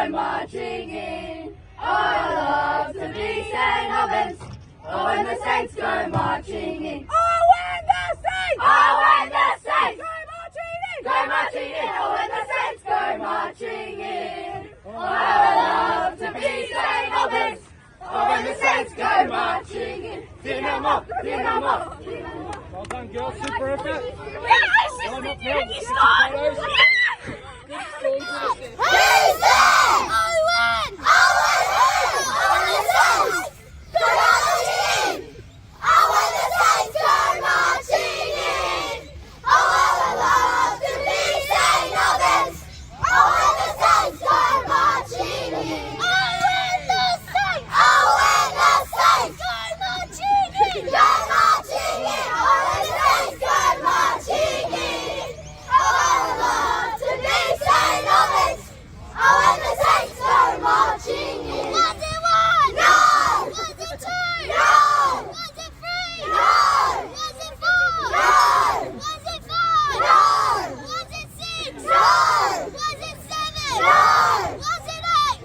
go marching in. Oh, I love to be St. Albans. Oh, when the Saints go marching in. Oh, when the Saints! Oh, when the Saints Go marching in! go marching in. Oh, when the Saints go marching in. Oh, I love to be St. Albans. Oh, when the Saints go marching in. Dinamo, Dinamo, Dinamo. Well done, girls. Super effort. Yeah, Line up I now. and you scored! Who's there? Owen! Oh, when the Saints go marching in. Oh, when the Saints go marching in. Oh, I love to be St. Albans. Oh, when the Saints go marching in. Oh, when the Saints! Oh, when the Saints Go marching in! go marching in. Oh, when the Saints go marching in. Oh, I love to be St. Albans. Oh, when the Saints go marching in. Was it one? No! Was it two? No! Was it three? No! Was it four? No! Was it five? No! Was it six? No! Was it seven? No! Was it eight?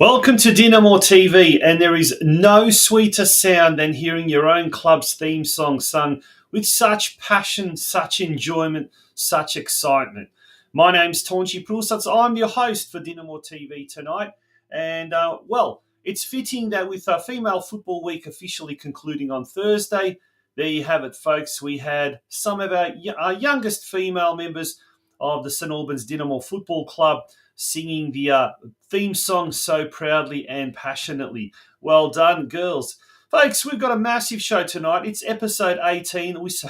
Welcome to DinamoTV, and there is no sweeter sound than hearing your own club's theme song sung with such passion, such enjoyment, such excitement. My name's Taunji Prusats. I'm your host for DinamoTV tonight, and it's fitting that with Female Football Week officially concluding on Thursday, there you have it, folks. We had some of our youngest female members of the St Albans Dinamo Football Club singing the theme song so proudly and passionately. Well done, girls. Folks, we've got a massive show tonight. It's episode 18. We say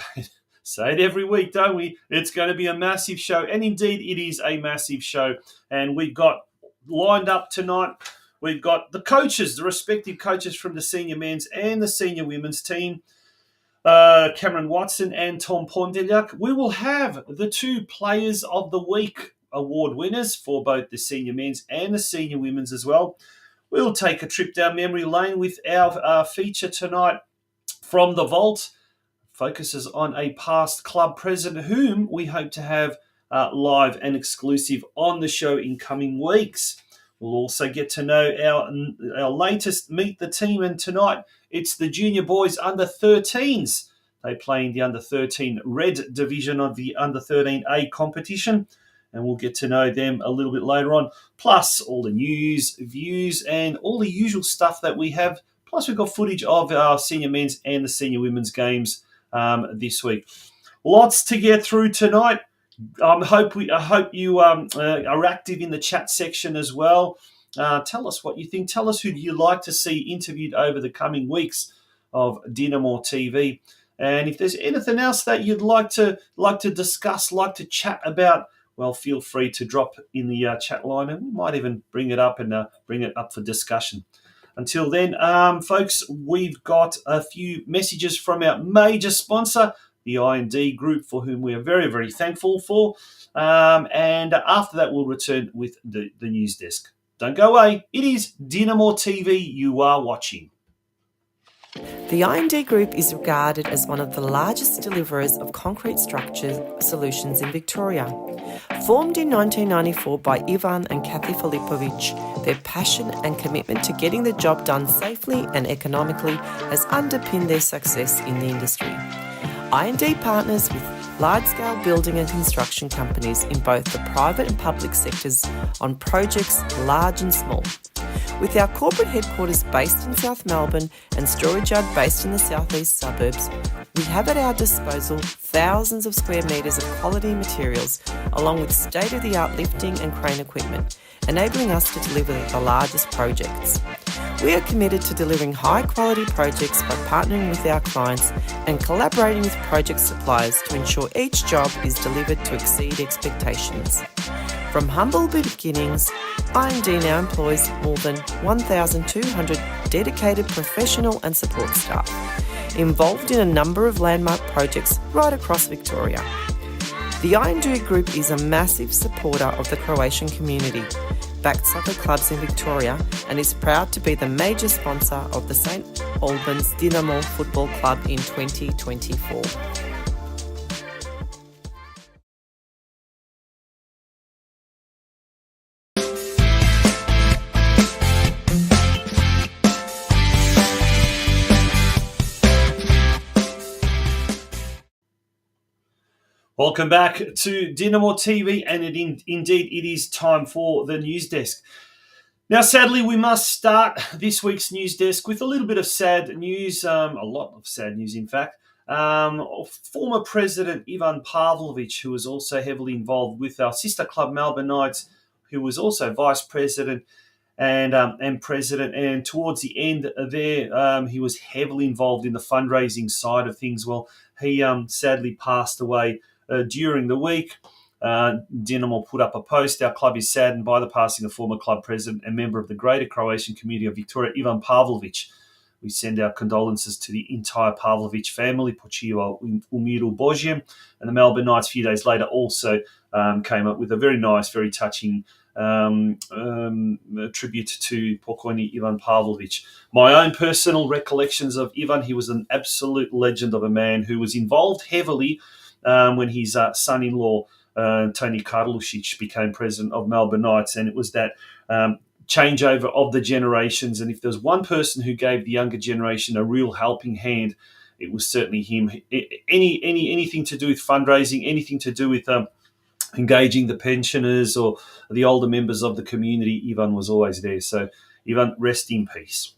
it every week, don't we? It's going to be a massive show. And indeed, it is a massive show. And we've got lined up tonight, we've got the coaches, the respective coaches from the senior men's and the senior women's team, Cameron Watson and Tom Pondelyak. We will have the two Players of the Week award winners for both the senior men's and the senior women's as well. We'll take a trip down memory lane with our feature tonight from the Vault. Focuses on a past club president whom we hope to have live and exclusive on the show in coming weeks. We'll also get to know our latest Meet the Team, and tonight it's the Junior Boys U13s. They play in the Under-13 Red Division of the Under-13A competition, and we'll get to know them a little bit later on. Plus all the news, views, and all the usual stuff that we have. Plus we've got footage of our senior men's and the senior women's games this week. Lots to get through tonight. I hope you are active in the chat section as well. Tell us what you think. Tell us who you'd like to see interviewed over the coming weeks of DinamoTV. And if there's anything else that you'd like to discuss, like to chat about, well, feel free to drop in the chat line, and we might even bring it up and bring it up for discussion. Until then, folks, we've got a few messages from our major sponsor, the I&D Group, for whom we are very, very thankful for. And after that, we'll return with the news desk. Don't go away. It is DinamoTV you are watching. The I&D Group is regarded as one of the largest deliverers of concrete structure solutions in Victoria. Formed in 1994 by Ivan and Kathy Filipovic, their passion and commitment to getting the job done safely and economically has underpinned their success in the industry. I&D partners with large-scale building and construction companies in both the private and public sectors on projects large and small. With our corporate headquarters based in South Melbourne and storage yard based in the southeast suburbs, we have at our disposal thousands of square metres of quality materials, along with state-of-the-art lifting and crane equipment, enabling us to deliver the largest projects. We are committed to delivering high-quality projects by partnering with our clients and collaborating with project suppliers to ensure each job is delivered to exceed expectations. From humble beginnings, I&D now employs more than 1,200 dedicated professional and support staff, involved in a number of landmark projects right across Victoria. The I&D Group is a massive supporter of the Croatian community, backed soccer clubs in Victoria, and is proud to be the major sponsor of the St Albans Dinamo Football Club in 2024. Welcome back to DinamoTV, and indeed it is time for the news desk. Now, sadly, we must start this week's news desk with a little bit of sad news, a lot of sad news, in fact. Former President Ivan Pavlovich, who was also heavily involved with our sister club Melbourne Knights, who was also vice president and president, and towards the end there, he was heavily involved in the fundraising side of things. Well, he sadly passed away during the week. Dinamo put up a post. Our club is saddened by the passing of former club president and member of the Greater Croatian Community of Victoria, Ivan Pavlovich. We send our condolences to the entire Pavlovich family, Počiva u miru Božjem. And the Melbourne Knights, a few days later, also came up with a very nice, very touching tribute to pokojni Ivan Pavlovich. My own personal recollections of Ivan: he was an absolute legend of a man who was involved heavily when his son-in-law, Tony Karlušić, became president of Melbourne Knights, and it was that changeover of the generations. And if there's one person who gave the younger generation a real helping hand, it was certainly him. Anything to do with fundraising, anything to do with engaging the pensioners or the older members of the community, Ivan was always there. So, Ivan, rest in peace.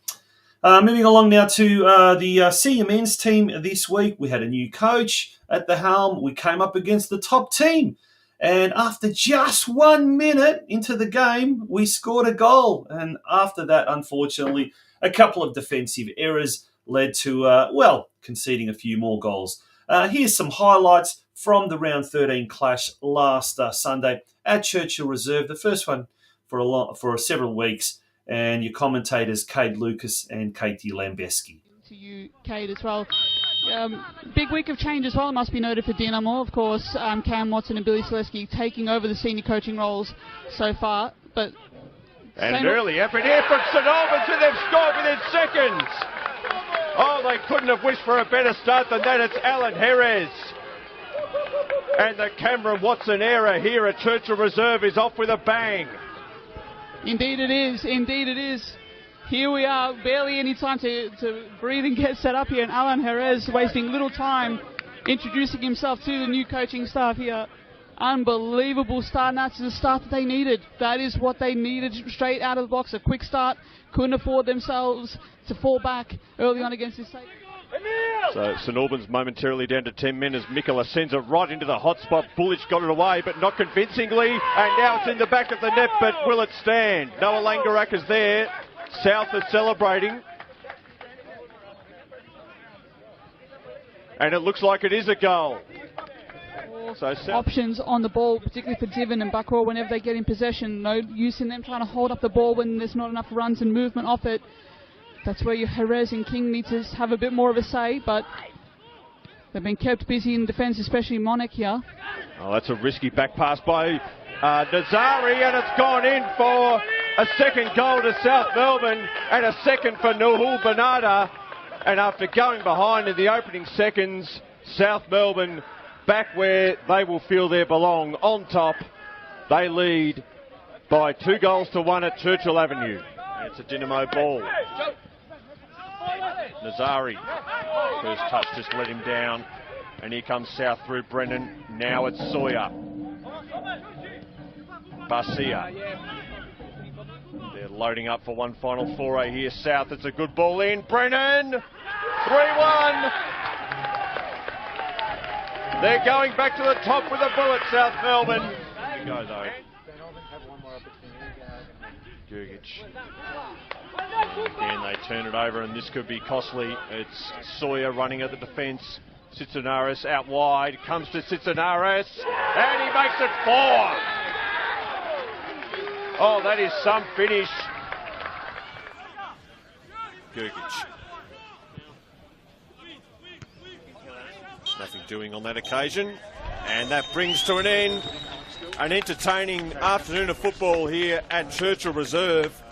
Moving along now to the senior men's team this week. We had a new coach at the helm. We came up against the top team. And after just 1 minute into the game, we scored a goal. And after that, unfortunately, a couple of defensive errors led to, conceding a few more goals. Here's some highlights from the round 13 clash last Sunday at Churchill Reserve. The first one for several weeks. And your commentators, Kate Lucas and Katie Lambeski. To you, Kate, as well. Big week of change as well, must be noted for Dinamo. Of course, Cam Watson and Billy Selesky taking over the senior coaching roles so far. But and an early effort here from St Albans, and they've scored within seconds. Oh, they couldn't have wished for a better start than that. It's Alan Jerez. And the Cameron Watson era here at Churchill Reserve is off with a bang. Indeed it is. Indeed it is. Here we are, barely any time to breathe and get set up here. And Alan Jerez wasting little time introducing himself to the new coaching staff here. Unbelievable start, and that's the start that they needed. That is what they needed straight out of the box. A quick start. Couldn't afford themselves to fall back early on against this side. So St Albans momentarily down to 10 men as Mikola sends it right into the hot spot. Bullich got it away, but not convincingly. And now it's in the back of the net, but will it stand? Noah Langarak is there. South is celebrating. And it looks like it is a goal. So options on the ball, particularly for Divan and Bakor whenever they get in possession. No use in them trying to hold up the ball when there's not enough runs and movement off it. That's where your Jerez and King need to have a bit more of a say, but they've been kept busy in defence, especially Monek here. Oh, that's a risky back pass by Nazari, and it's gone in for a second goal to South Melbourne and a second for Nuhul Bernarda. And after going behind in the opening seconds, South Melbourne back where they will feel they belong, on top. They lead by 2-1 at Churchill Avenue. And it's a Dinamo ball. Nazari, first touch just let him down, and here comes South through Brennan. Now it's Sawyer. Barcia. They're loading up for one final foray here. South, it's a good ball in. Brennan, 3-1. They're going back to the top with a bullet, South Melbourne. Here we go though. Gurgic. Again, they turn it over, and this could be costly. It's Sawyer running at the defence. Citsinaris out wide. Comes to Citsinaris, and he makes it 4. Oh, that is some finish. Gurgic. Nothing doing on that occasion. And that brings to an end an entertaining afternoon of football here at Churchill Reserve.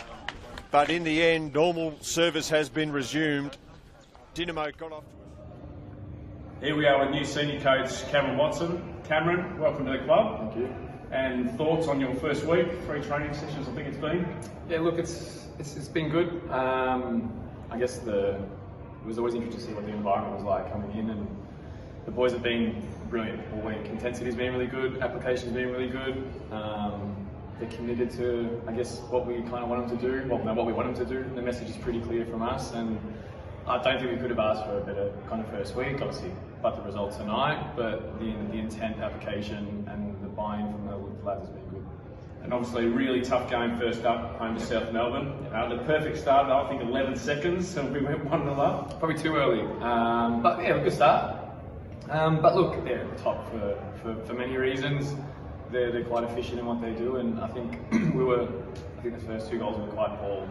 But in the end, normal service has been resumed. Dinamo got off to it. Here we are with new senior coach Cameron Watson. Cameron, welcome to the club. Thank you. And thoughts on your first week, 3 training sessions I think it's been? Yeah, look, it's been good. I guess it was always interesting to see what the environment was like coming in, and the boys have been brilliant all week. Intensity's been really good, application's been really good. They're committed to, I guess, what we kind of want them to do. Well, no, what we want them to do. The message is pretty clear from us, and I don't think we could have asked for a better kind of first week. Obviously, but the result tonight, but the intent, application, and the buy-in from the lads has been good. And obviously, a really tough game first up, home to South Melbourne. The perfect start, I think 11 seconds, and we went 1-0 up. Probably too early, but yeah, a good start. But look, they're at the top for many reasons. They're quite efficient in what they do, and I think I think the first 2 goals were quite poor.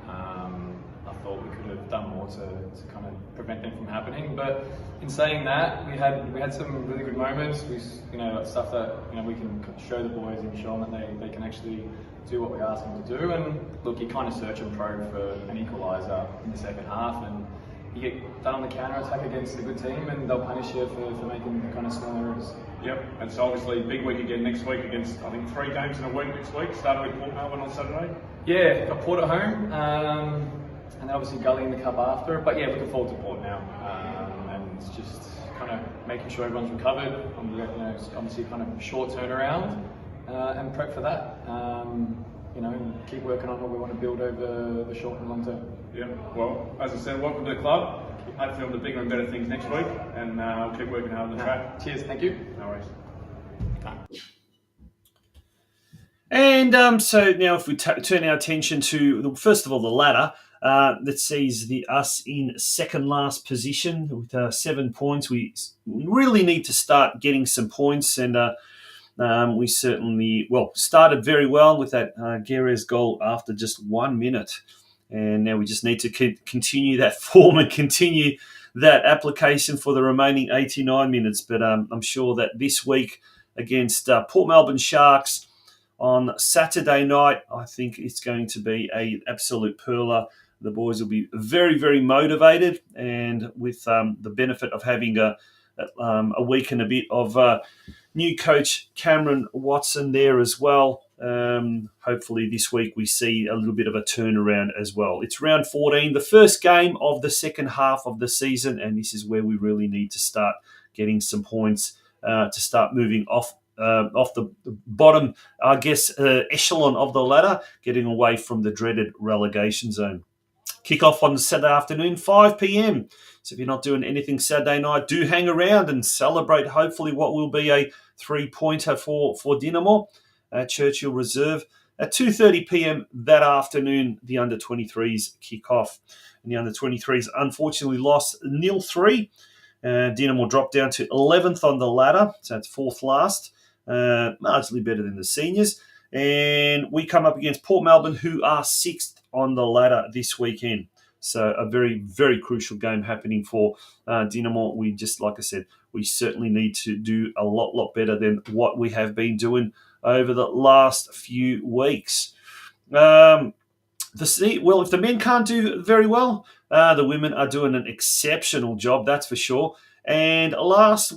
I thought we could have done more to kind of prevent them from happening. But in saying that, we had some really good moments. Stuff that we can show the boys and show them that they can actually do what we ask them to do. And look, you kind of search and probe for an equaliser in the second half, and you get done on the counter attack against a good team, and they'll punish you for making kind of small errors. Yep, and so obviously big week again next week against, I think, 3 games in a week next week, starting with Port Melbourne on Saturday. Yeah, got Port at home, and then obviously Gully in the Cup after. But yeah, looking forward to Port now, and it's just kind of making sure everyone's recovered. Obviously kind of short turnaround, and prep for that. And keep working on what we want to build over the short and long term. Yeah, well, as I said, welcome to the club. Hopefully on the bigger and better things next week, and we'll keep working hard on the track. Cheers, thank you. No worries. And so now if we turn our attention to, first of all, the ladder, that sees us in second last position with 7 points. We really need to start getting some points, and we certainly, started very well with that Guerres goal after just 1 minute. And now we just need to continue that form and continue that application for the remaining 89 minutes. But I'm sure that this week against Port Melbourne Sharks on Saturday night, I think it's going to be an absolute perler. The boys will be very, very motivated, and with the benefit of having a week and a bit of new coach Cameron Watson there as well. Hopefully this week we see a little bit of a turnaround as well. It's round 14, the first game of the second half of the season, and this is where we really need to start getting some points to start moving off the bottom, I guess, echelon of the ladder, getting away from the dreaded relegation zone. Kick-off on Saturday afternoon, 5 p.m. So if you're not doing anything Saturday night, do hang around and celebrate hopefully what will be a 3-pointer for Dinamo at Churchill Reserve. At 2:30 p.m. that afternoon, the under-23s kick off. And the under-23s unfortunately lost 0-3. Dinamo dropped down to 11th on the ladder, so that's 4th last. Marginally better than the seniors. And we come up against Port Melbourne, who are 6th on the ladder this weekend. So a very, very crucial game happening for Dinamo. We just, like I said, we certainly need to do a lot better than what we have been doing over the last few weeks. If the men can't do very well, the women are doing an exceptional job, that's for sure. And last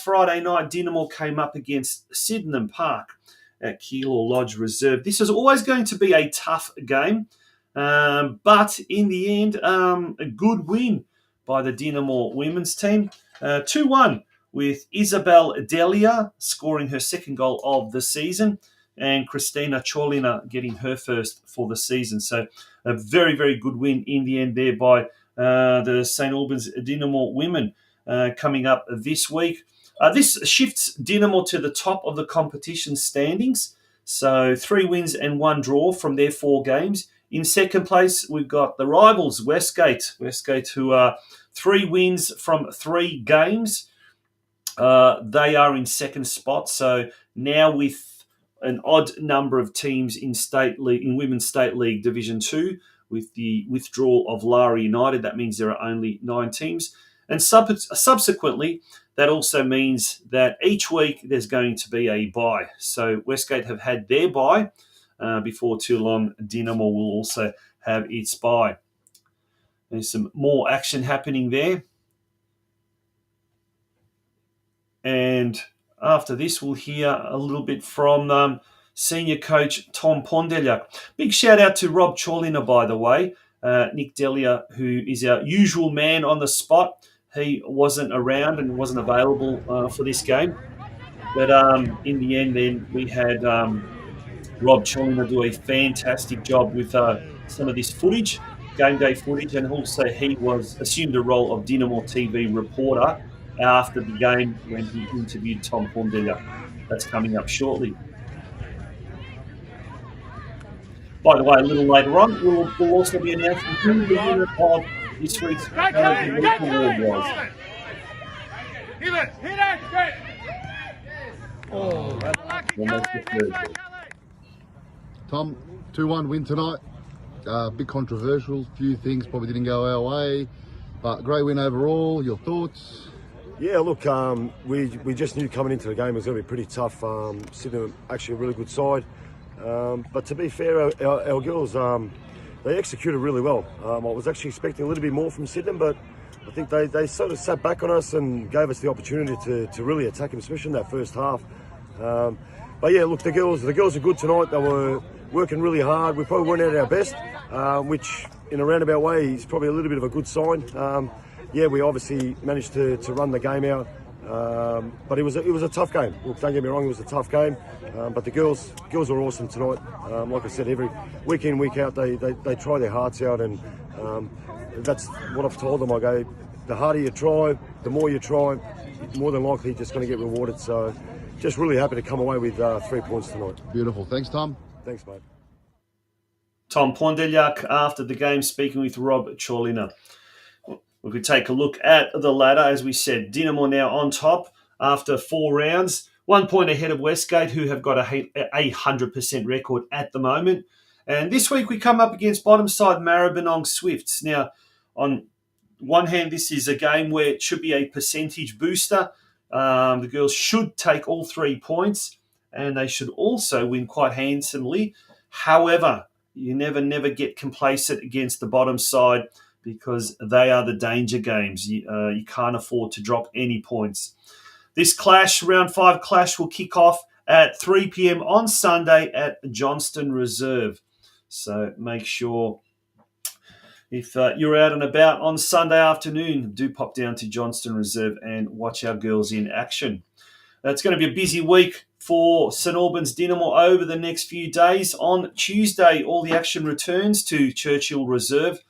Friday night, Dinamo came up against Sydenham Park at Keilor Lodge Reserve. This is always going to be a tough game, but in the end, a good win by the Dinamo women's team. 2-1 with Isabel Delia scoring her second goal of the season, and Christina Cholina getting her first for the season. So a very, very good win in the end there by the St. Albans Dinamo women coming up this week. This shifts Dinamo to the top of the competition standings. So 3 wins and 1 draw from their 4 games. In second place, we've got the rivals, Westgate. Westgate, who are 3 wins from 3 games. They are in second spot. So now with an odd number of teams in Women's State League Division 2, with the withdrawal of Lara United, that means there are only 9 teams. And subsequently, that also means that each week there's going to be a bye. So Westgate have had their bye. Before too long, Dinamo will also have its bye. There's some more action happening there. And after this, we'll hear a little bit from senior coach Tom Pondelia. Big shout out to Rob Cholina, by the way. Nick Delia, who is our usual man on the spot, he wasn't around and wasn't available for this game. But in the end, then we had Rob Cholina do a fantastic job with some of this footage, game day footage, and also he assumed the role of DinamoTV reporter after the game when he interviewed Tom Pondella. That's coming up shortly. By the way, a little later on, we'll also be announcing who the winner of this week's award was. Tom, 2-1 win tonight. Bit controversial, few things probably didn't go our way, but great win overall. Your thoughts? Yeah, look, we just knew coming into the game it was going to be pretty tough. Sydney actually a really good side, but to be fair, our girls they executed really well. I was actually expecting a little bit more from Sydney, but I think they sort of sat back on us and gave us the opportunity to really attack them, especially in that first half. But yeah, look, the girls are good tonight. They were working really hard. We probably weren't at our best, which in a roundabout way is probably a little bit of a good sign. Yeah, we obviously managed to run the game out, but it was a tough game. Look, don't get me wrong, it was a tough game, but the girls were awesome tonight. Like I said, every week in, week out, they try their hearts out, and that's what I've told them. I go, the harder you try, the more you try, more than likely you're just going to get rewarded. So just really happy to come away with 3 points tonight. Beautiful. Thanks, Tom. Thanks, mate. Tom Pondella after the game speaking with Rob Cholina. We could take a look at the ladder. As we said, Dinamo now on top after 4 rounds. 1 point ahead of Westgate, who have got a 100% record at the moment. And this week we come up against bottom side Maribyrnong Swifts. Now, on one hand, this is a game where it should be a percentage booster. The girls should take all 3 points, and they should also win quite handsomely. However, you never get complacent against the bottom side because they are the danger games. You can't afford to drop any points. This clash, round 5 clash, will kick off at 3 p.m. on Sunday at Johnston Reserve. So make sure if you're out and about on Sunday afternoon, do pop down to Johnston Reserve and watch our girls in action. It's going to be a busy week for St Albans Dinamo over the next few days. On Tuesday, all the action returns to Churchill Reserve.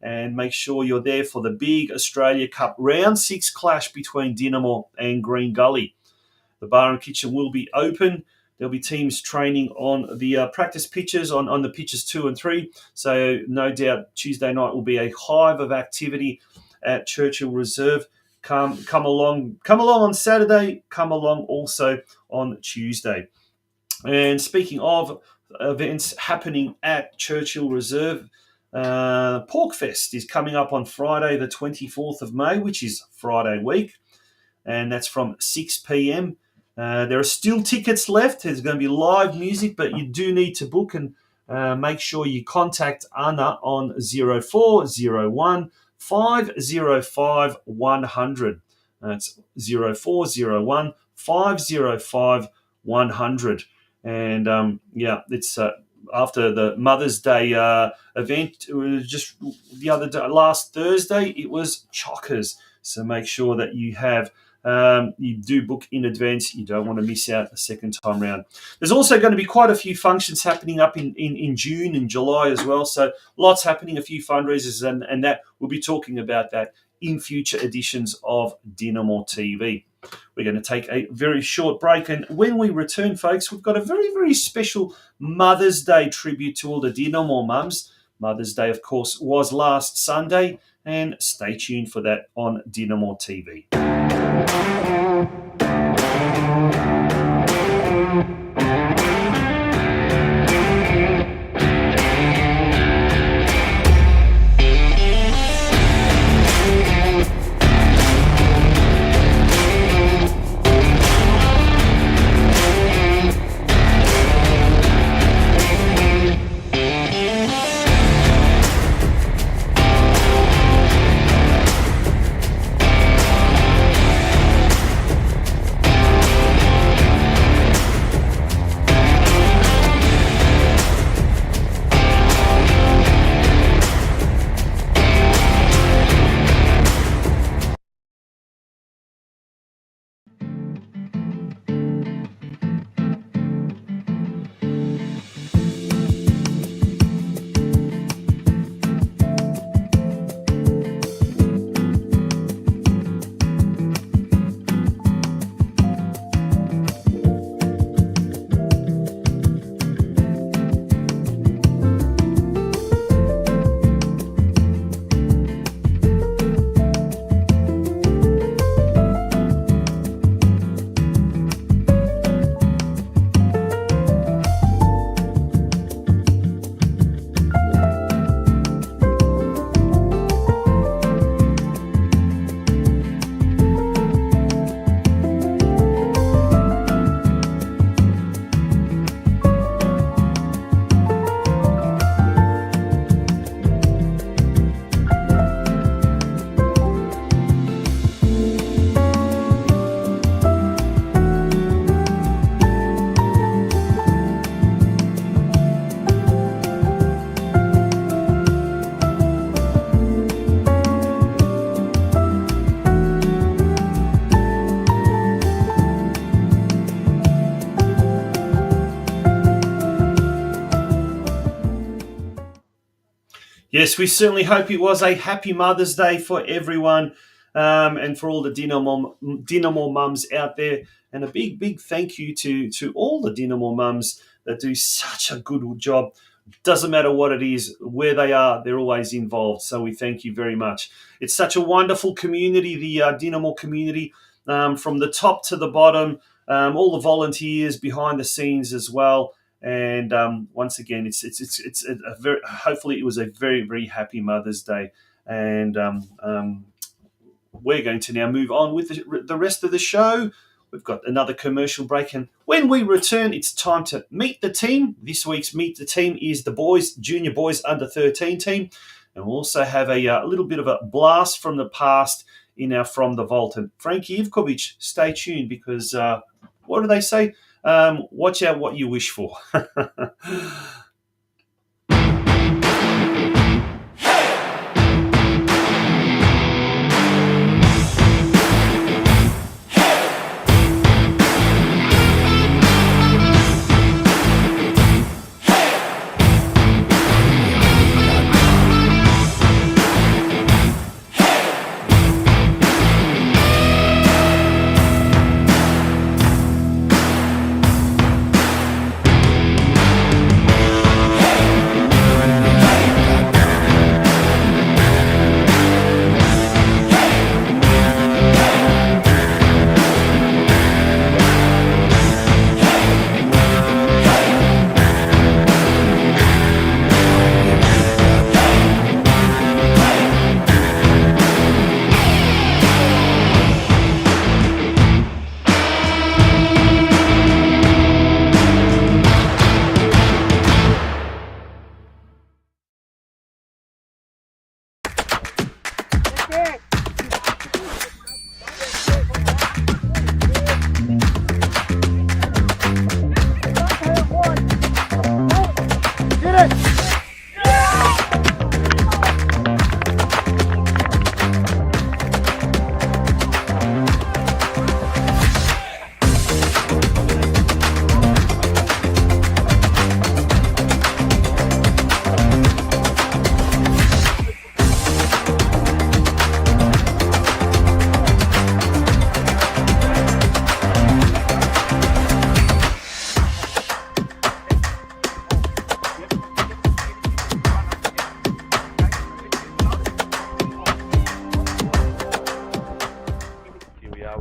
And make sure you're there for the big Australia Cup round 6 clash between Dinamo and Green Gully. The bar and kitchen will be open. There'll be teams training on the practice pitches, on the pitches 2 and 3. So no doubt Tuesday night will be a hive of activity at Churchill Reserve. Come along on Saturday. Come along also on Tuesday. And speaking of events happening at Churchill Reserve, Porkfest is coming up on Friday the 24th of May, which is Friday week, and that's from 6 p.m. There are still tickets left. There's going to be live music, but you do need to book, and make sure you contact Anna on 0401 505 100. That's 0401 505 100. And it's after the Mother's Day event. It was just the other day, last Thursday, it was chockers. So make sure that you do book in advance. You don't want to miss out a second time round. There's also going to be quite a few functions happening up in June and July as well. So lots happening, a few fundraisers, and that we'll be talking about that in future editions of DinamoTV. We're going to take a very short break, and when we return, folks, we've got a very, very special Mother's Day tribute to all the Dinamo mums. Mother's Day, of course, was last Sunday, and stay tuned for that on DinamoTV. Yes, we certainly hope it was a happy Mother's Day for everyone, and for all the Dinamo mums out there. And a big, big thank you to all the Dinamo mums that do such a good job. Doesn't matter what it is, where they are, they're always involved. So we thank you very much. It's such a wonderful community, the Dinamo community, from the top to the bottom, all the volunteers behind the scenes as well. And once again, it's a very, hopefully it was a very, very happy Mother's Day. And we're going to now move on with the rest of the show. We've got another commercial break, and when we return, it's time to meet the team. This week's Meet the Team is the Junior Boys Under-13 team. And we'll also have a little bit of a blast from the past in our From the Vault. And Frankie Ivkovic, stay tuned, because what do they say? Watch out what you wish for.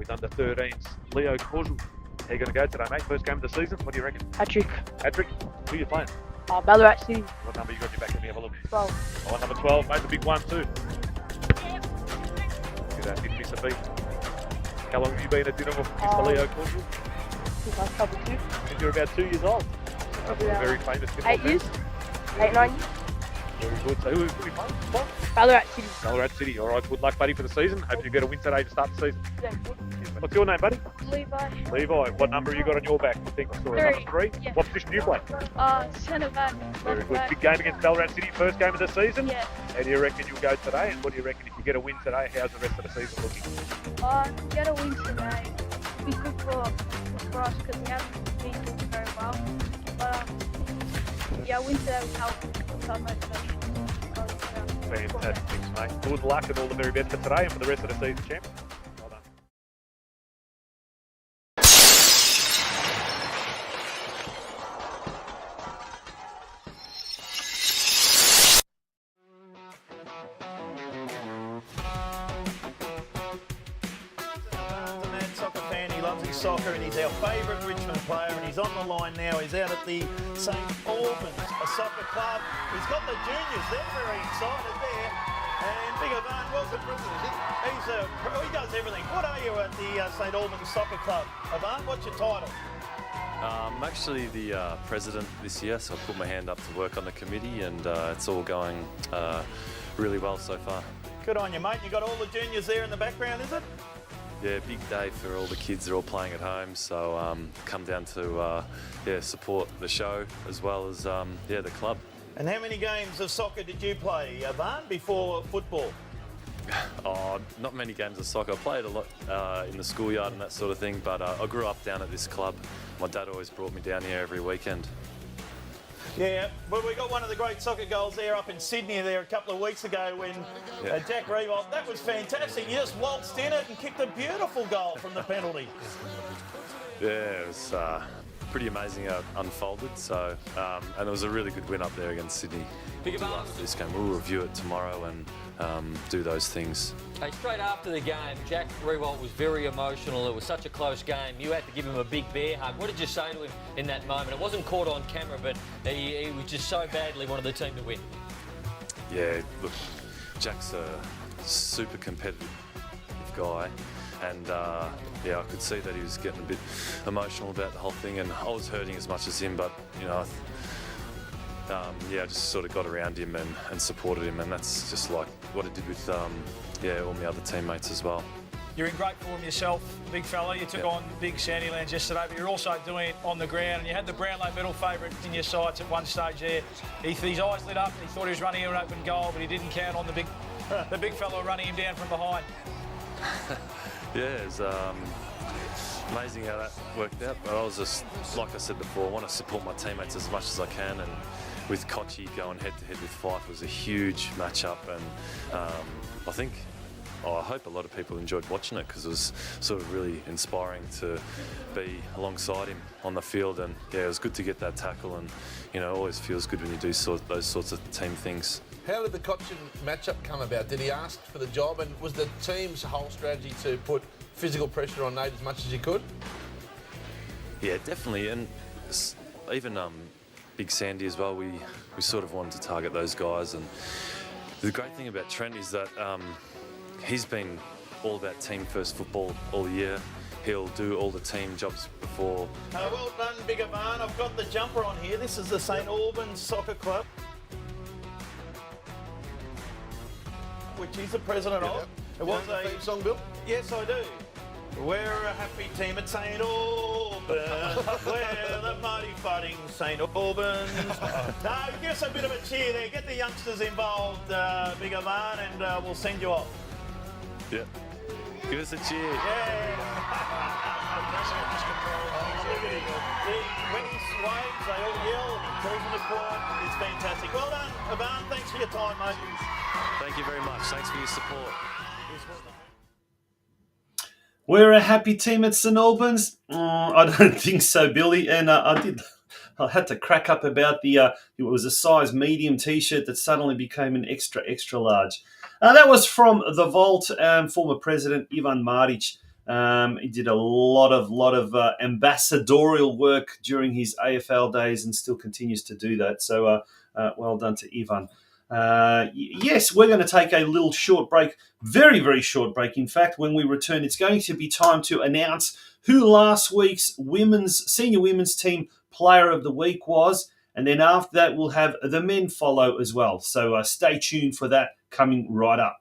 Under-13s, Leo Causal. How you going to go today, mate? First game of the season. What do you reckon? Hat-trick. Hat-trick? Who are you playing? Ballarat City. What number you got in your back? Let me have a look. 12. Oh, number 12, mate. The big one, too. Didn't miss a beat. How long have you been at Dinamo, Mr. Leo Causal? Since I was probably 2. Since you're about 2 years old. Probably Very famous. 8 years. 8, 9 years. Very good. So who are you playing? What? Ballarat City. Ballarat City. All right. Good luck, buddy, for the season. Hope you get a win today to start the season. Yeah. What's your name, buddy? Levi. Levi. What number have you got on your back? I think I saw number 3. Yeah. What position do you play? Centre back. Very good. Big game against Ballarat City, first game of the season. Yeah. How do you reckon you'll go today? And what do you reckon if you get a win today? How's the rest of the season looking? Get a win today. Be good for us because we haven't been doing very well. But yeah, win today will help some motivation. Fantastic, mate. Good luck and all the very best for today and for the rest of the season, champ. Well done. A mad soccer fan, he loves his soccer and he's our favourite Richmond player, and he's on the line now. He's out at the St Albans, a soccer club. He's got the juniors, they're very excited there. And Big Ivan, welcome. He does everything. What are you at the St Albans Soccer Club? Ivan, what's your title? I'm actually the president this year, so I put my hand up to work on the committee, and it's all going really well so far. Good on you, mate. You got all the juniors there in the background, is it? Yeah, big day for all the kids. They're all playing at home, so come down to support the show as well as the club. And how many games of soccer did you play, Ivan, before football? Oh, not many games of soccer. I played a lot in the schoolyard and that sort of thing, but I grew up down at this club. My dad always brought me down here every weekend. Yeah, well, we got one of the great soccer goals there up in Sydney there a couple of weeks ago when Jack Rewalt, that was fantastic. You just waltzed in it and kicked a beautiful goal from the penalty. Yeah, it was pretty amazing how it unfolded. So, and it was a really good win up there against Sydney. After this game, we'll review it tomorrow and do those things. Hey, straight after the game, Jack Rewalt was very emotional. It was such a close game. You had to give him a big bear hug. What did you say to him in that moment? It wasn't caught on camera, but he was just so badly wanted the team to win. Yeah, look, Jack's a super competitive guy, and yeah, I could see that he was getting a bit emotional about the whole thing, and I was hurting as much as him, but you know, yeah, I just sort of got around him and supported him, and that's just like what I did with yeah, all my other teammates as well. You're in great form yourself, big fella. You took on big Sandylands yesterday, but you're also doing it on the ground, and you had the Brownlow medal favourite in your sights at one stage there. His eyes lit up, and he thought he was running an open goal, but he didn't count on the big fella running him down from behind. Yeah, it's amazing how that worked out, but I was just, like I said before, I want to support my teammates as much as I can, and with Kochi going head-to-head with Fife was a huge match-up, and I think, I hope a lot of people enjoyed watching it because it was sort of really inspiring to be alongside him on the field, and yeah, it was good to get that tackle, and you know, it always feels good when you do those sorts of team things. How did the Cochin matchup come about? Did he ask for the job, and was the team's whole strategy to put physical pressure on Nate as much as you could? Yeah, definitely, and even Big Sandy as well, we sort of wanted to target those guys, and the great thing about Trent is that he's been all about team first football all year. He'll do all the team jobs before. Well done, Bigger Barn. I've got the jumper on here. This is the St Albans Soccer Club, which he's the president of. It was a theme song, Bill? Yes, I do. We're a happy team at St Albans. We're the mighty fighting St Albans. No, give us a bit of a cheer there. Get the youngsters involved, Bigger Barn, and we'll send you off. Yeah. Give us a cheer. Yeah. When he sways, they all yell, and he calls them a quad. It's fantastic. Well done, Aban. Thanks for your time, mate. Thank you very much. Thanks for your support. We're a happy team at St Albans. I don't think so, Billy. And I had to crack up about it was a size medium T-shirt that suddenly became an extra large. That was from the Vault, former president Ivan Maric. He did a lot of ambassadorial work during his AFL days and still continues to do that. So well done to Ivan. Yes, we're going to take a little short break, very, very short break. In fact, when we return, it's going to be time to announce who last week's senior women's team player of the week was. And then after that, we'll have the men follow as well. So stay tuned for that coming right up.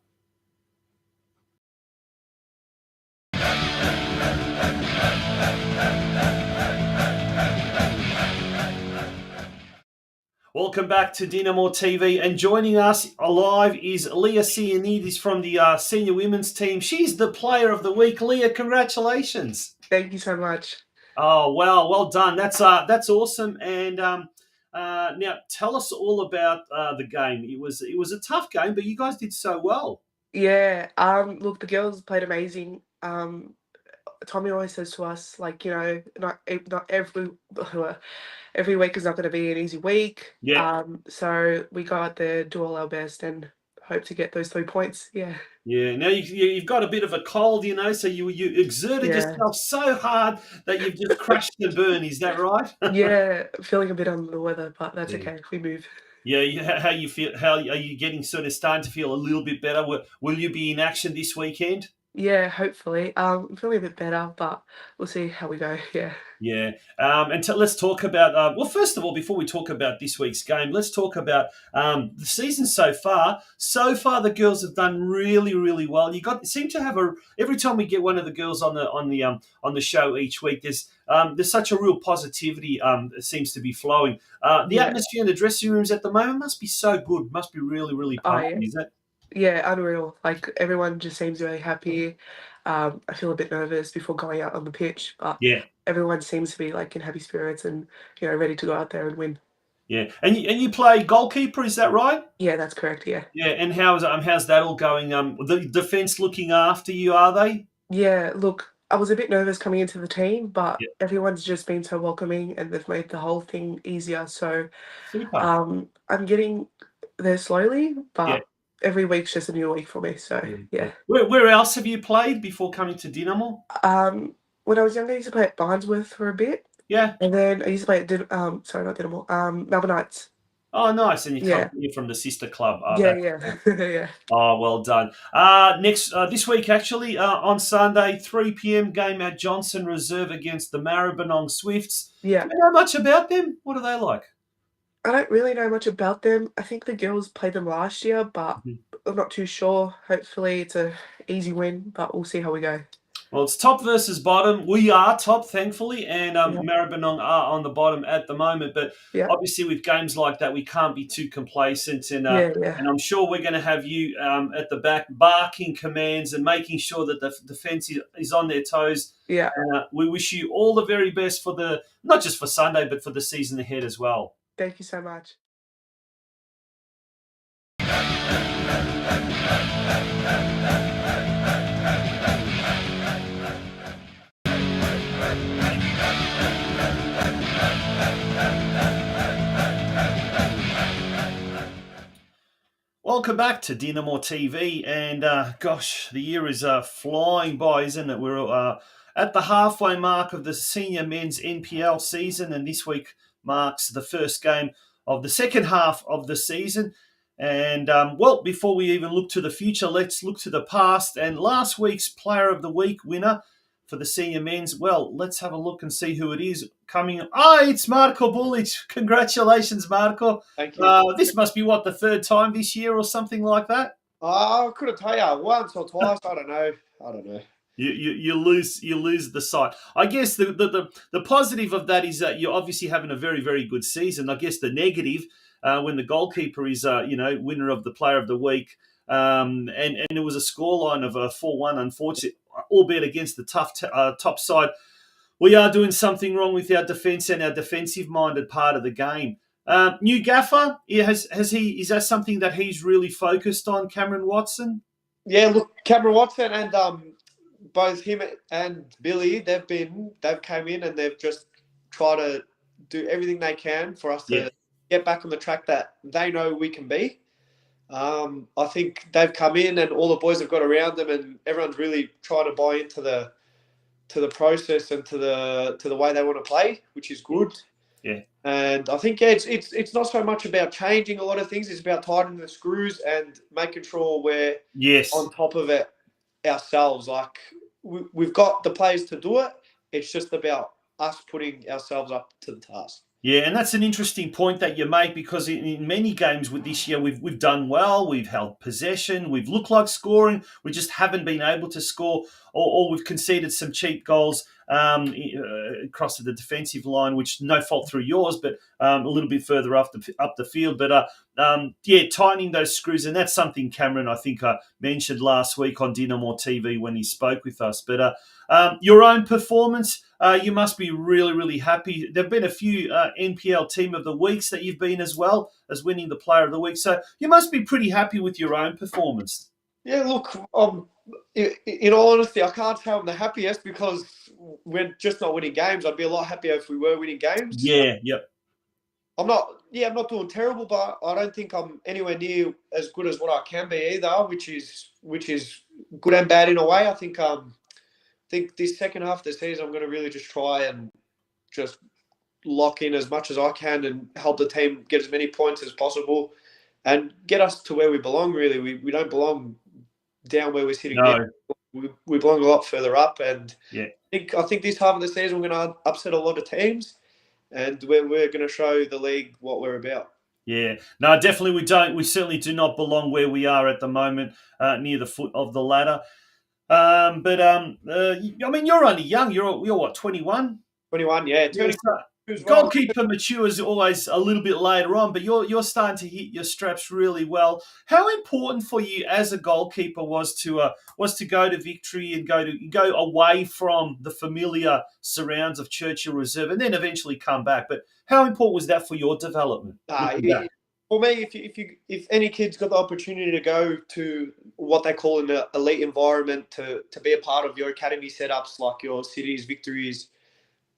Welcome back to DinamoTV, and joining us live is Leah Sioannidis from the senior women's team. She's the player of the week. Leah, congratulations. Thank you so much. Oh, wow, well done. That's awesome. And now tell us all about the game. It was a tough game, but you guys did so well. Yeah. Look, the girls played amazing. Tommy always says to us, like, you know, not every week is not going to be an easy week. Yeah. So we go out there, do all our best, and hope to get those 3 points. Yeah. Yeah. Now you've got a bit of a cold, you know, so you exerted yourself so hard that you've just crashed and burn. Is that right? Yeah. Feeling a bit under the weather, but that's okay. We move. Yeah. How you feel? How are you getting? Sort of starting to feel a little bit better. Will you be in action this weekend? Yeah, hopefully. I'm feeling a bit better, but we'll see how we go. Yeah. Yeah. Let's talk about, well, first of all, before we talk about this week's game, let's talk about the season so far. So far, the girls have done really, really well. Seem to have every time we get one of the girls on the show each week, there's such a real positivity that seems to be flowing. The atmosphere in the dressing rooms at the moment must be so good. Must be really, really pumping, is it? Yeah, unreal. Like, everyone just seems very happy. I feel a bit nervous before going out on the pitch, but everyone seems to be like in happy spirits and, you know, ready to go out there and win. Yeah, and you play goalkeeper, is that right? Yeah, that's correct. Yeah. Yeah, and how's that all going? The defence looking after you, are they? Yeah, look, I was a bit nervous coming into the team, but Yeah. everyone's just been so welcoming and they've made the whole thing easier. So Super. I'm getting there slowly, Yeah. but every week's just a new week for me. So yeah. Where else have you played before coming to Dinamo? When I was younger, I used to play at Barnsworth for a bit. Yeah. And then I used to play at sorry, not Dinamo, Melbourne Knights. Oh, nice. And Yeah. you're from the sister club. Oh, Yeah, that's yeah. Yeah. Oh, well done. This week, actually, on Sunday, 3 p.m, game at Johnson Reserve against the Maribyrnong Swifts. Yeah. Do you know much about them? What are they like? I don't really know much about them. I think the girls played them last year, but I'm not too sure. Hopefully it's a easy win, but we'll see how we go. Well, it's top versus bottom. We are top, thankfully, and Maribyrnong are on the bottom at the moment. But obviously, with games like that, we can't be too complacent. And and I'm sure we're going to have you at the back barking commands and making sure that the defence is on their toes. Yeah. And we wish you all the very best for not just for Sunday, but for the season ahead as well. Thank you so much. Welcome back to DinamoTV, and gosh, the year is flying by, isn't it? We're at the halfway mark of the senior men's NPL season, and this week marks the first game of the second half of the season. And well, before we even look to the future, let's look to the past. And last week's Player of the Week winner for the senior men's, well, let's have a look and see who it is coming. It's Marko Bulic. Congratulations, Marko. Thank you. This must be, the third time this year or something like that? I couldn't tell you. Once or twice. I don't know. You lose the sight. I guess the positive of that is that you're obviously having a very, very good season. I guess the negative, when the goalkeeper is winner of the Player of the Week, and it was a scoreline of 4-1, unfortunately, albeit against the tough top side. We are doing something wrong with our defence and our defensive-minded part of the game. New gaffer, is that something that he's really focused on, Cameron Watson? Yeah, look, Cameron Watson and both him and Billy, they've came in and they've just tried to do everything they can for us to get back on the track that they know we can be. I think they've come in and all the boys have got around them, and everyone's really trying to buy into the process and to the way they want to play, which is good. Yeah. And I think it's not so much about changing a lot of things; it's about tightening the screws and making sure we're on top of it ourselves. Like we've got the players to do it. It's just about us putting ourselves up to the task. Yeah, and that's an interesting point that you make, because in many games with this year, we've done well, we've held possession, we've looked like scoring, we just haven't been able to score, or we've conceded some cheap goals across the defensive line, which no fault through yours, but a little bit further up the field. But tightening those screws, and that's something Cameron, I think, mentioned last week on DinamoTV when he spoke with us. But your own performance, you must be really, really happy. There have been a few NPL Team of the Weeks that you've been, as well as winning the Player of the Week. So you must be pretty happy with your own performance. Yeah, look, in all honesty, I can't say I'm the happiest, because we're just not winning games. I'd be a lot happier if we were winning games. Yeah, yep. I'm not doing terrible, but I don't think I'm anywhere near as good as what I can be either, which is good and bad in a way. I think this second half of the season, I'm going to really just try and just lock in as much as I can and help the team get as many points as possible and get us to where we belong, really. We don't belong down where we're sitting now. We belong a lot further up. And I think this half of the season we're going to upset a lot of teams, and we're going to show the league what we're about. Yeah, no, definitely we don't. We certainly do not belong where we are at the moment, near the foot of the ladder. I mean, you're only young. You're what, 21? 21, yeah. as well. Goalkeeper matures always a little bit later on, but you're starting to hit your straps really well. How important for you as a goalkeeper was to go to victory and go away from the familiar surrounds of Churchill Reserve and then eventually come back? But how important was that for your development? For me, if any kid's got the opportunity to go to what they call an elite environment to be a part of your academy setups, like your cities, victories,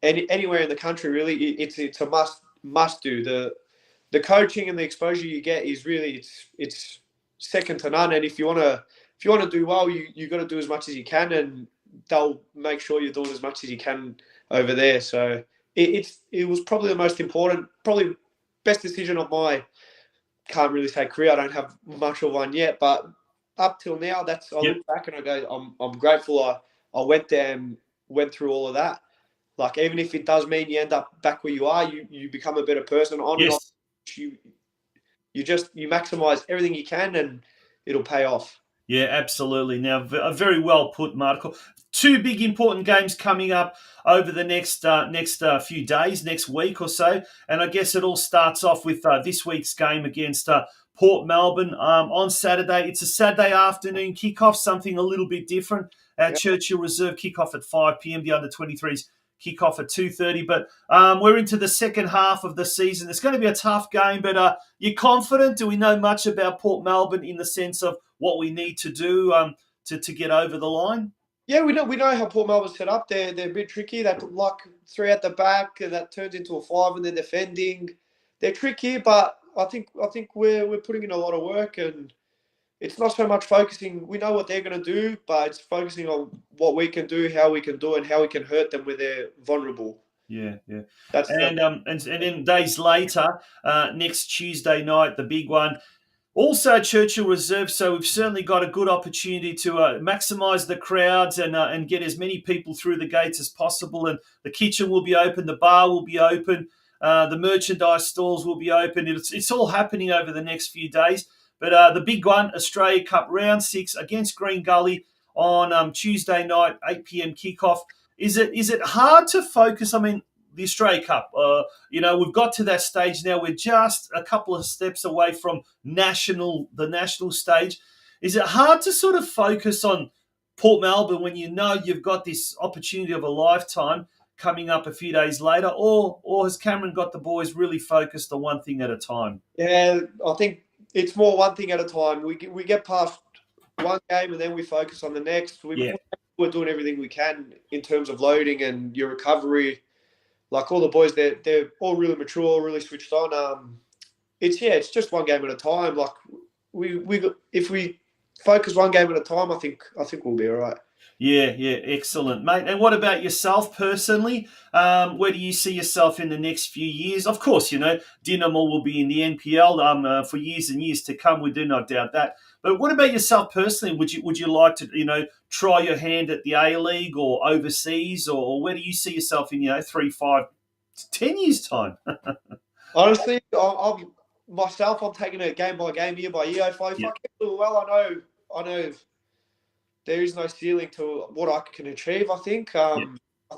anywhere in the country, really, it's a must do. The coaching and the exposure you get is really it's second to none. And if you want to do well, you got to do as much as you can, and they'll make sure you're doing as much as you can over there. So it was probably the most important, probably best decision of my, can't really say career. I don't have much of one yet, but up till now, I look back and I go, I'm grateful I went there and went through all of that. Like, even if it does mean you end up back where you are, you become a better person on and off. You maximize everything you can, and it'll pay off. Yeah, absolutely. Now, very well put, Marco. Two big important games coming up over the next few days, next week or so. And I guess it all starts off with this week's game against Port Melbourne on Saturday. It's a Saturday afternoon kickoff, something a little bit different. Churchill Reserve kickoff at 5 p.m. The under-23s kickoff at 2:30. But we're into the second half of the season. It's going to be a tough game, but you're confident? Do we know much about Port Melbourne in the sense of what we need to do to get over the line? Yeah, we know how Port Melbourne's set up. They're a bit tricky. They put like three at the back, and that turns into a five, and they're defending. They're tricky, but I think we're putting in a lot of work, and it's not so much focusing. We know what they're going to do, but it's focusing on what we can do, how we can do, and how we can hurt them when they're vulnerable. Yeah. And then days later, next Tuesday night, the big one. Also Churchill Reserve, so we've certainly got a good opportunity to maximise the crowds and get as many people through the gates as possible. And the kitchen will be open, the bar will be open, the merchandise stalls will be open. It's all happening over the next few days. But the big one, Australia Cup Round 6 against Green Gully on Tuesday night, 8 p.m. kickoff. Is it hard to focus? I mean, the Australia Cup, we've got to that stage now. We're just a couple of steps away from the national stage. Is it hard to sort of focus on Port Melbourne when you know you've got this opportunity of a lifetime coming up a few days later, or has Cameron got the boys really focused on one thing at a time? Yeah, I think it's more one thing at a time. We get past one game and then we focus on the next. We're doing everything we can in terms of loading and your recovery. Like, all the boys, they're all really mature, really switched on. It's just one game at a time. Like, if we focus one game at a time, I think we'll be all right. Yeah, excellent, mate. And what about yourself personally? Where do you see yourself in the next few years? Of course, Dinamo will be in the NPL for years and years to come. We do not doubt that. But what about yourself personally? Would you like to, try your hand at the A-League or overseas, or where do you see yourself in, 3, 5, 10 years' time? Honestly, I'm taking it game by game, year by year. If I keep doing well, I know there is no ceiling to what I can achieve. I think. I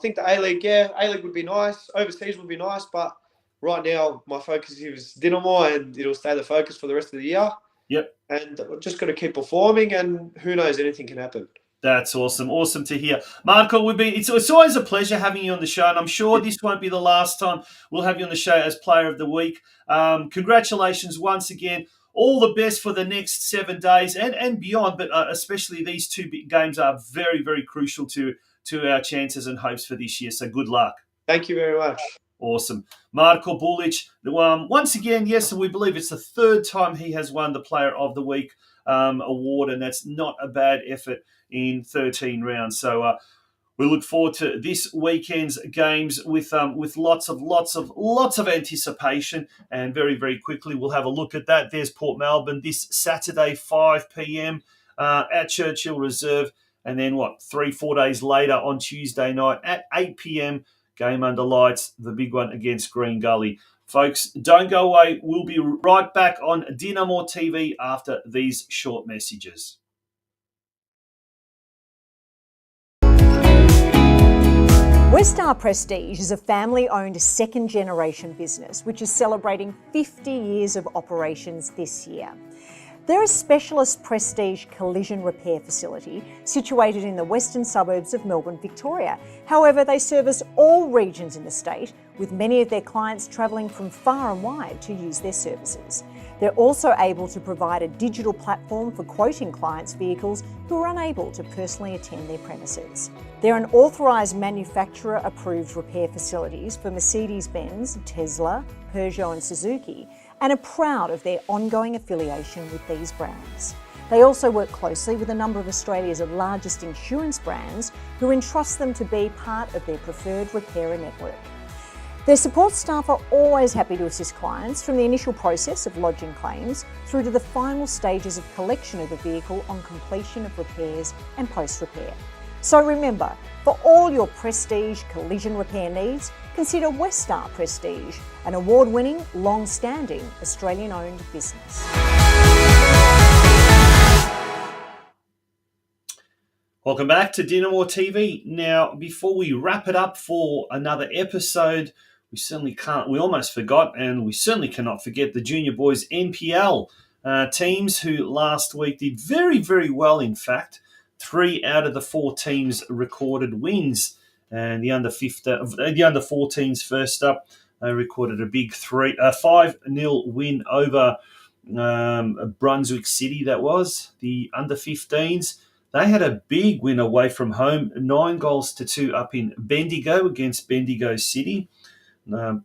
think the A-League would be nice. Overseas would be nice, but right now my focus is Dinamo, and it'll stay the focus for the rest of the year. Yep. And I'm just going to keep performing, and who knows, anything can happen. That's awesome. Awesome to hear. Marco, it's always a pleasure having you on the show, and I'm sure this won't be the last time we'll have you on the show as Player of the Week. Congratulations once again. All the best for the next 7 days and beyond, but especially these two big games are very, very crucial to our chances and hopes for this year. So good luck. Thank you very much. Awesome. Marko Bulic, once again, yes, we believe it's the third time he has won the Player of the Week award, and that's not a bad effort in 13 rounds. So we look forward to this weekend's games with lots of anticipation, and very, very quickly we'll have a look at that. There's Port Melbourne this Saturday, 5 p.m. At Churchill Reserve, and then 3-4 days later on Tuesday night at 8 p.m. game under lights, the big one against Green Gully. Folks, don't go away. We'll be right back on DinamoTV after these short messages. Westar Prestige is a family-owned second-generation business which is celebrating 50 years of operations this year. They're a specialist prestige collision repair facility situated in the western suburbs of Melbourne, Victoria. However, they service all regions in the state, with many of their clients travelling from far and wide to use their services. They're also able to provide a digital platform for quoting clients' vehicles who are unable to personally attend their premises. They're an authorised manufacturer-approved repair facilities for Mercedes-Benz, Tesla, Peugeot and Suzuki, and are proud of their ongoing affiliation with these brands. They also work closely with a number of Australia's largest insurance brands who entrust them to be part of their preferred repairer network. Their support staff are always happy to assist clients from the initial process of lodging claims through to the final stages of collection of the vehicle on completion of repairs and post-repair. So remember, for all your prestige collision repair needs, consider Westar Prestige, an award-winning, long-standing Australian-owned business. Welcome back to DinamoTV. Now, before we wrap it up for another episode, we almost forgot, and we certainly cannot forget the Junior Boys NPL teams who last week did very, very well, in fact. 3 out of the 4 teams recorded wins. And the under 14s first up, they recorded a big 5-0 win over Brunswick City, that was. The under 15s, they had a big win away from home, 9-2 up in Bendigo against Bendigo City.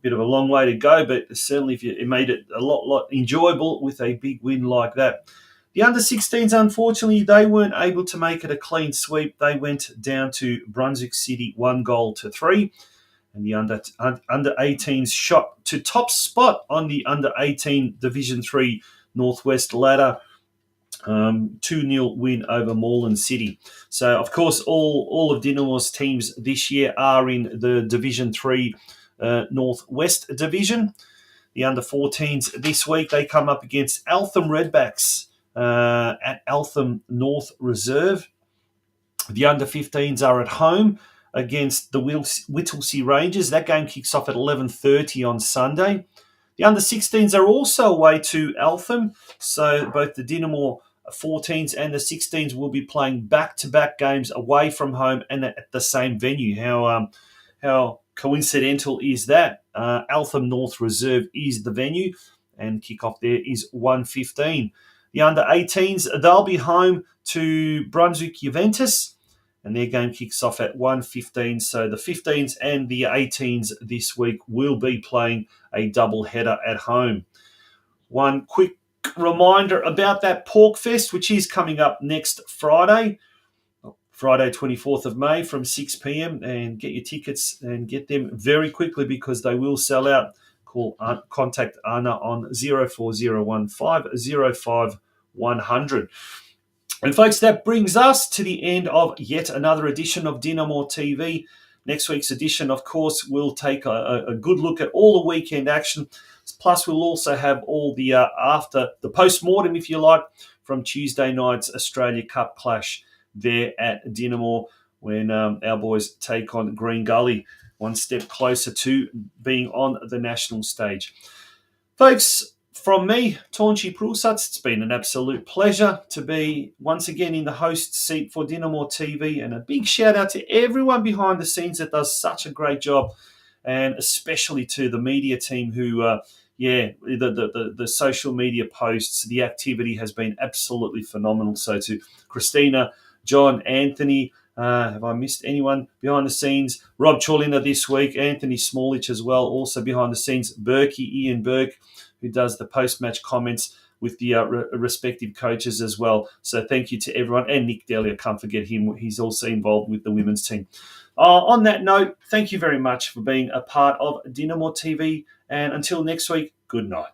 Bit of a long way to go, but certainly it made it a lot enjoyable with a big win like that. The under 16s, unfortunately, they weren't able to make it a clean sweep. They went down to Brunswick City 1-3. And the under 18s shot to top spot on the under 18 Division 3 Northwest ladder. 2-0 win over Moreland City. So, of course, all of Dinamo's teams this year are in the Division 3 Northwest Division. The under 14s this week, they come up against Eltham Redbacks at Eltham North Reserve. The under 15s are at home against the Whittlesea Rangers. That game kicks off at 11:30 on Sunday. The under 16s are also away to Eltham, so both the Dinamo 14s and the 16s will be playing back-to-back games away from home and at the same venue. How coincidental is that? Eltham North Reserve is the venue, and kickoff there is 1:15. The under 18s, they'll be home to Brunswick Juventus, and their game kicks off at 1:15. So the 15s and the 18s this week will be playing a double header at home. One quick reminder about that Pork Fest, which is coming up next Friday 24th of May from 6 p.m. And get your tickets and get them very quickly because they will sell out. Contact Anna on 0401505100. And folks, that brings us to the end of yet another edition of DinamoTV. Next week's edition, of course, will take a good look at all the weekend action. Plus, we'll also have all the after the post-mortem, if you like, from Tuesday night's Australia Cup clash there at Dinamo when our boys take on Green Gully, one step closer to being on the national stage. Folks, from me, Taunchi Prusats, it's been an absolute pleasure to be once again in the host seat for DinamoTV, and a big shout out to everyone behind the scenes that does such a great job, and especially to the media team who, the social media posts, the activity has been absolutely phenomenal. So to Christina, John, Anthony, have I missed anyone behind the scenes? Rob Chorlina this week, Anthony Smallich as well, also behind the scenes, Ian Burke, who does the post-match comments with the respective coaches as well. So thank you to everyone. And Nick Daly, I can't forget him. He's also involved with the women's team. On that note, thank you very much for being a part of DinamoTV. And until next week, good night.